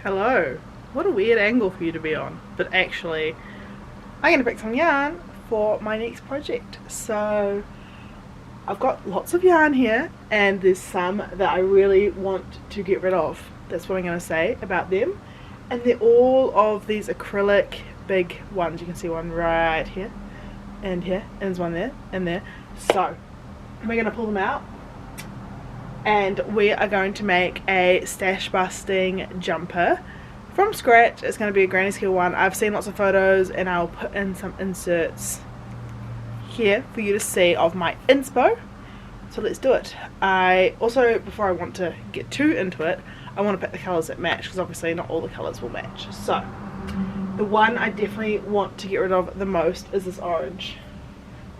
Hello. What a weird angle for you to be on. But actually, I'm going to pick some yarn for my next project. So I've got lots of yarn here, and there's some that I really want to get rid of. That's what I'm going to say about them. And they're all of these acrylic big ones. You can see one right here and here, and there's one there and there. So we're going to pull them out, and we are going to make a Stashbusting jumper from scratch. It's going to be a granny scale one. I've seen lots of photos, and I'll put in some inserts here for you to see of my inspo. So let's do it. I also, before I want to get too into it, I want to pick the colours that match, because obviously not all the colours will match. So the one I definitely want to get rid of the most is this orange,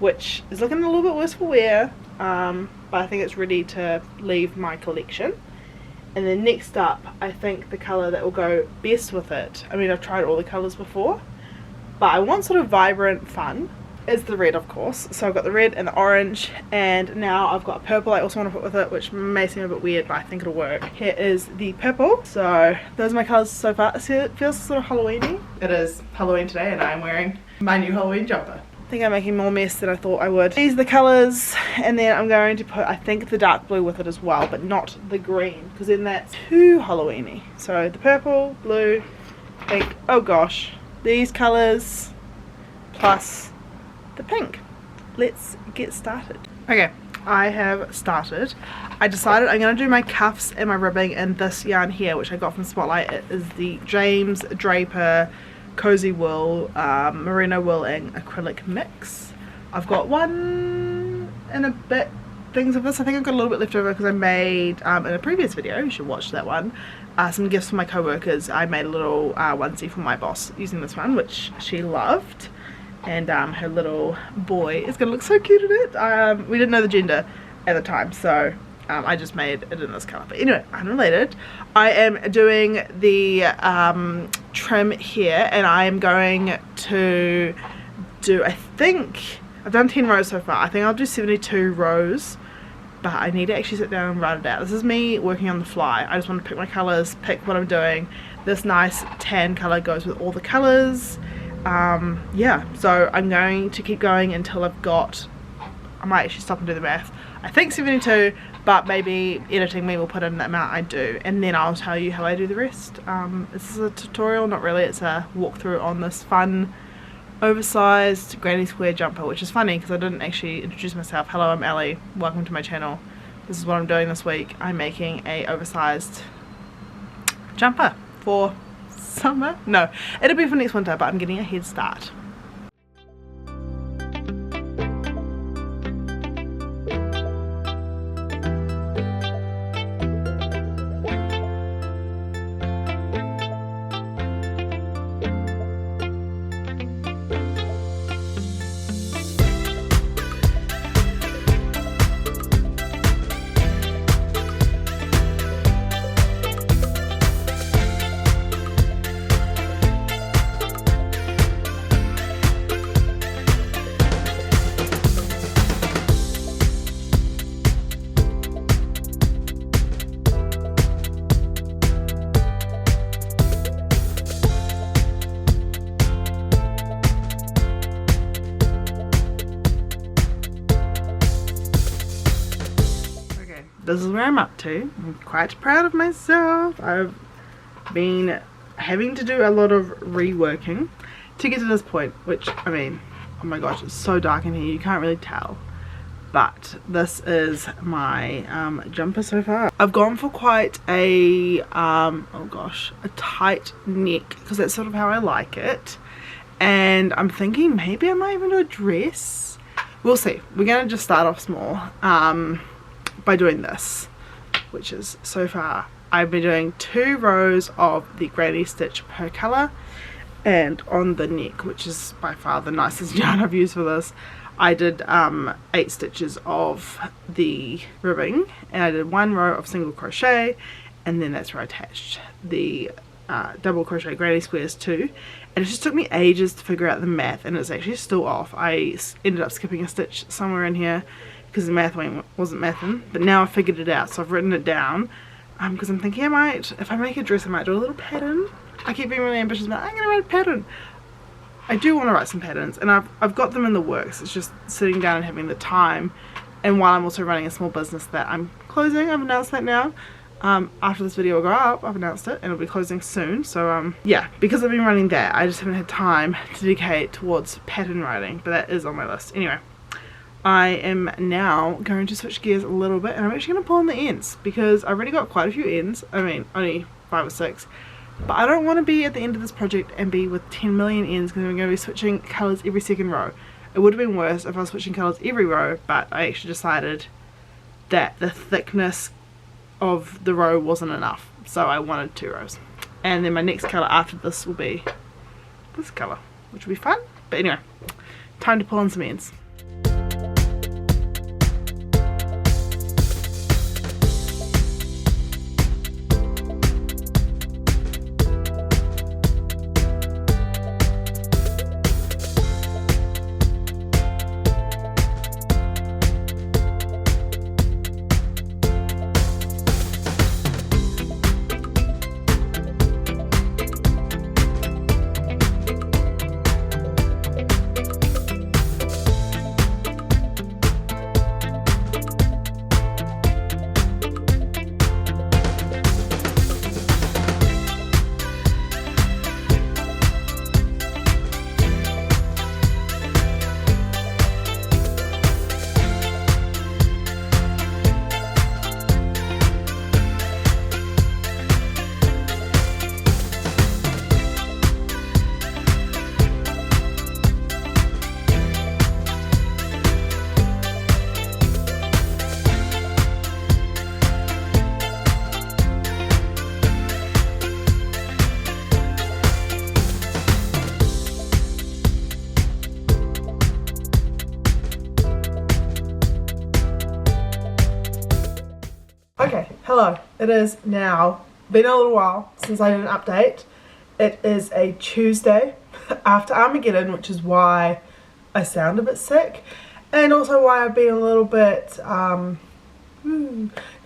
which is looking a little bit worse for wear, but I think it's ready to leave my collection. And then next up, I think the colour that will go best with it, I mean, I've tried all the colours before, but I want sort of vibrant fun, is the red, of course. So I've got the red and the orange, and now I've got purple I also want to put with it, which may seem a bit weird, but I think it'll work. Here is the purple. So those are my colours so far. See, it feels sort of Halloween-y. It is Halloween today, and I'm wearing my new Halloween jumper. I think I'm making more mess than I thought I would. These are the colours, and then I'm going to put, I think, the dark blue with it as well, but not the green, because then that's too Halloween-y. So the purple, blue, pink, oh gosh, these colours plus the pink. Let's get started. Okay, I have started. I decided I'm going to do my cuffs and my ribbing in this yarn here, which I got from Spotlight. It is the James Draper Cozy Wool Merino Wool-ing acrylic mix. I've got one and a bit things of this. I think I've got a little bit left over because I made in a previous video, you should watch that one, some gifts for my co-workers. I made a little onesie for my boss using this one, which she loved. And her little boy is going to look so cute in it. We didn't know the gender at the time, so I just made it in this colour. But anyway, unrelated, I am doing the trim here, and I am going to do, I think, I've done 10 rows so far. I think I'll do 72 rows, but I need to actually sit down and write it out. This is me working on the fly. I just want to pick my colours, pick what I'm doing. This nice tan colour goes with all the colours. Yeah, so I'm going to keep going until I've got, I might actually stop and do the math, I think 72, but maybe editing me will put in the amount I do, and then I'll tell you how I do the rest. This is a tutorial, not really, it's a walkthrough on this fun oversized granny square jumper, which is funny because I didn't actually introduce myself. Hello, I'm Ellie, welcome to my channel. This is what I'm doing this week. I'm making a oversized jumper for summer? No, it'll be for next winter, but I'm getting a head start. This is where I'm up to. I'm quite proud of myself. I've been having to do a lot of reworking to get to this point, which, I mean, oh my gosh, it's so dark in here, you can't really tell. But this is my jumper so far. I've gone for quite a, oh gosh, a tight neck, because that's sort of how I like it. And I'm thinking maybe I might even do a dress. We'll see. We're going to just start off small. By doing this, which is so far I've been doing 2 rows of the Granny Stitch per colour, and on the neck, which is by far the nicest yarn I've used for this, I did 8 stitches of the ribbing, and I did 1 row of single crochet, and then that's where I attached the double crochet granny squares too. And it just took me ages to figure out the math, and it's actually still off. I ended up skipping a stitch somewhere in here because the math wasn't mathing, but now I figured it out, so I've written it down. because I'm thinking I might, if I make a dress, I might do a little pattern. I keep being really ambitious about, I'm gonna write a pattern. I do want to write some patterns, and I've got them in the works. It's just sitting down and having the time, and while I'm also running a small business that I'm closing. I've announced that now. After this video will go up, I've announced it, and it'll be closing soon. So yeah, because I've been running that, I just haven't had time to dedicate towards pattern writing, but that is on my list. Anyway, I am now going to switch gears a little bit, and I'm actually going to pull on the ends because I've already got quite a few ends. I mean, only 5 or 6. But I don't want to be at the end of this project and be with 10 million ends, because I'm going to be switching colours every second row. It would have been worse if I was switching colours every row, but I actually decided that the thickness of the row wasn't enough, so I wanted 2 rows. And then my next colour after this will be this colour, which will be fun. But anyway, time to pull on some ends. Okay, hello. It is now been a little while since I did an update. It is a Tuesday after Armageddon, which is why I sound a bit sick, and also why I've been a little bit I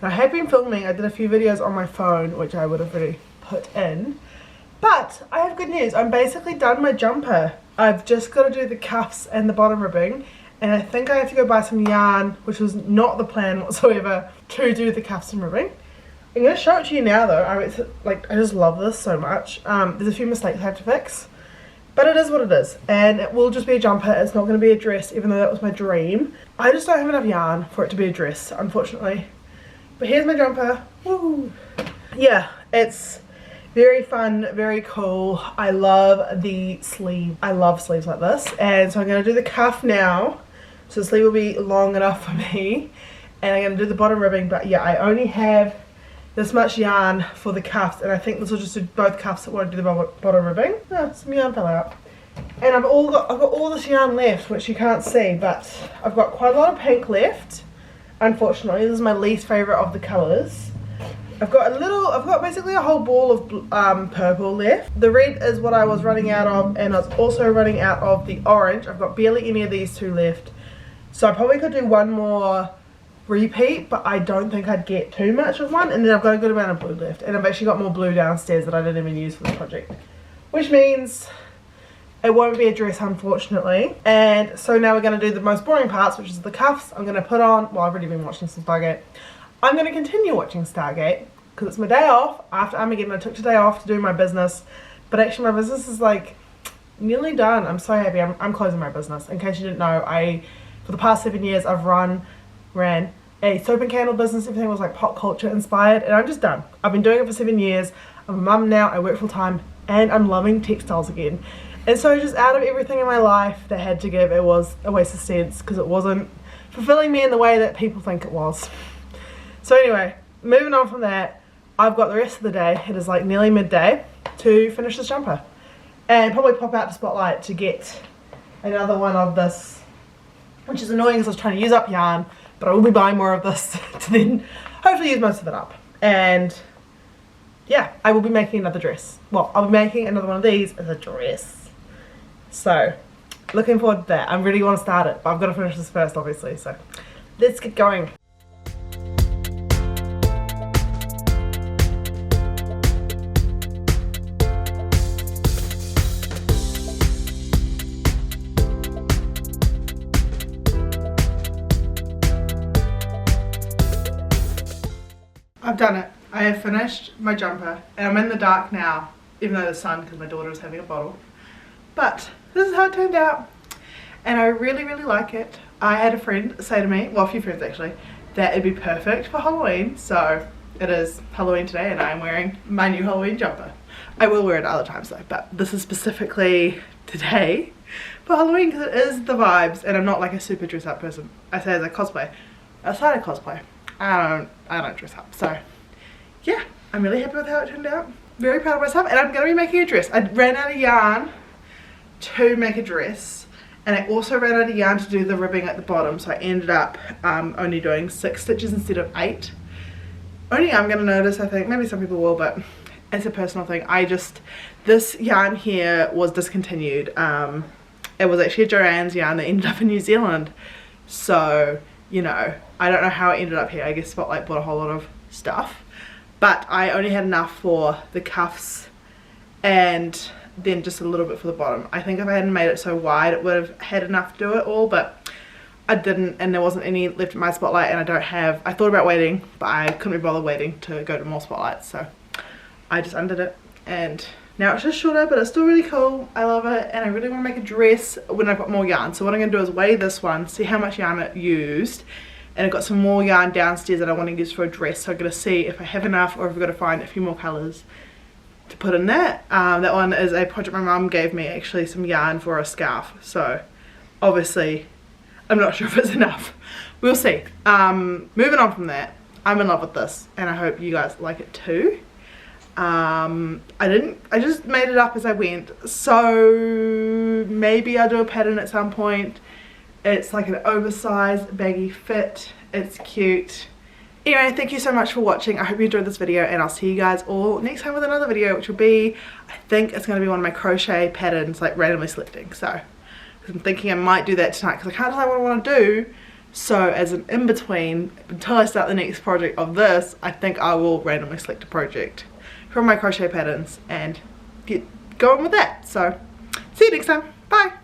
have been filming. I did a few videos on my phone, which I would have already put in, but I have good news. I'm basically done my jumper. I've just got to do the cuffs and the bottom ribbing, and I think I have to go buy some yarn, which was not the plan whatsoever, to do the cuffs and ribbing. I'm going to show it to you now though. I just love this so much. There's a few mistakes I have to fix, but it is what it is, and it will just be a jumper. It's not going to be a dress, even though that was my dream. I just don't have enough yarn for it to be a dress, unfortunately. But here's my jumper. Woo! Yeah, it's very fun, very cool. I love the sleeve. I love sleeves like this, and so I'm going to do the cuff now. So the sleeve will be long enough for me, and I'm going to do the bottom ribbing. But yeah, I only have this much yarn for the cuffs, and I think this will just do both cuffs. It won't do the bottom ribbing. Oh, some yarn fell out. And I've got all this yarn left, which you can't see, but I've got quite a lot of pink left. Unfortunately, this is my least favourite of the colours. I've got basically a whole ball of purple left. The red is what I was running out of, and I was also running out of the orange. I've got barely any of these two left. So I probably could do one more repeat, but I don't think I'd get too much of one. And then I've got a good amount of blue left, and I've actually got more blue downstairs that I didn't even use for the project, which means it won't be a dress, unfortunately. And so now we're going to do the most boring parts, which is the cuffs. I'm going to put on, well, I've already been watching some Stargate. I'm going to continue watching Stargate because it's my day off. After Armageddon, I took today off to do my business, but actually my business is like nearly done. I'm so happy. I'm closing my business. In case you didn't know, for the past 7 years, I've ran a soap and candle business. Everything was like pop culture inspired, and I'm just done. I've been doing it for 7 years. I'm a mum now. I work full time, and I'm loving textiles again. And so just out of everything in my life that had to give, it was a waste of sense because it wasn't fulfilling me in the way that people think it was. So anyway, moving on from that, I've got the rest of the day. It is like nearly midday to finish this jumper, and probably pop out to Spotlight to get another one of this, which is annoying because I was trying to use up yarn, but I will be buying more of this to then hopefully use most of it up. And yeah, I will be making another dress. Well, I'll be making another one of these as a dress. So looking forward to that. I really want to start it, but I've got to finish this first, obviously. So let's get going. done it. I have finished my jumper and I'm in the dark now, even though the sun, because my daughter is having a bottle. But this is how it turned out and I really like it. I had a friend say to me, well, a few friends actually, that it'd be perfect for Halloween. So it is Halloween today and I'm wearing my new Halloween jumper. I will wear it other times though, but this is specifically today for Halloween because it is the vibes and I'm not like a super dress up person. I say as a cosplay. Outside of cosplay, I don't dress up. So yeah, I'm really happy with how it turned out. Very proud of myself and I'm going to be making a dress. I ran out of yarn to make a dress and I also ran out of yarn to do the ribbing at the bottom, so I ended up only doing 6 stitches instead of 8. Only I'm going to notice, I think, maybe some people will, but it's a personal thing. This yarn here was discontinued. It was actually a Joann's yarn that ended up in New Zealand, so you know, I don't know how it ended up here. I guess Spotlight bought a whole lot of stuff, but I only had enough for the cuffs and then just a little bit for the bottom. I think if I hadn't made it so wide it would have had enough to do it all, but I didn't, and there wasn't any left in my Spotlight, and I thought about waiting, but I couldn't be bothered waiting to go to more Spotlights, so I just undid it and now it's just shorter, but it's still really cool. I love it and I really want to make a dress when I've got more yarn. So what I'm going to do is weigh this one, see how much yarn it used, and I've got some more yarn downstairs that I want to use for a dress, so I'm going to see if I have enough or if I've got to find a few more colours to put in that. That one is a project my mum gave me, actually, some yarn for a scarf, so obviously I'm not sure if it's enough. We'll see. Moving on from that, I'm in love with this and I hope you guys like it too. I just made it up as I went, so maybe I'll do a pattern at some point. It's like an oversized baggy fit. It's cute. Anyway, thank you so much for watching. I hope you enjoyed this video and I'll see you guys all next time with another video, which will be, I think it's going to be one of my crochet patterns, like randomly selecting. So I'm thinking I might do that tonight because I can't decide what I want to do. So as an in-between, until I start the next project of this, I think I will randomly select a project from my crochet patterns and get going with that. So see you next time. Bye.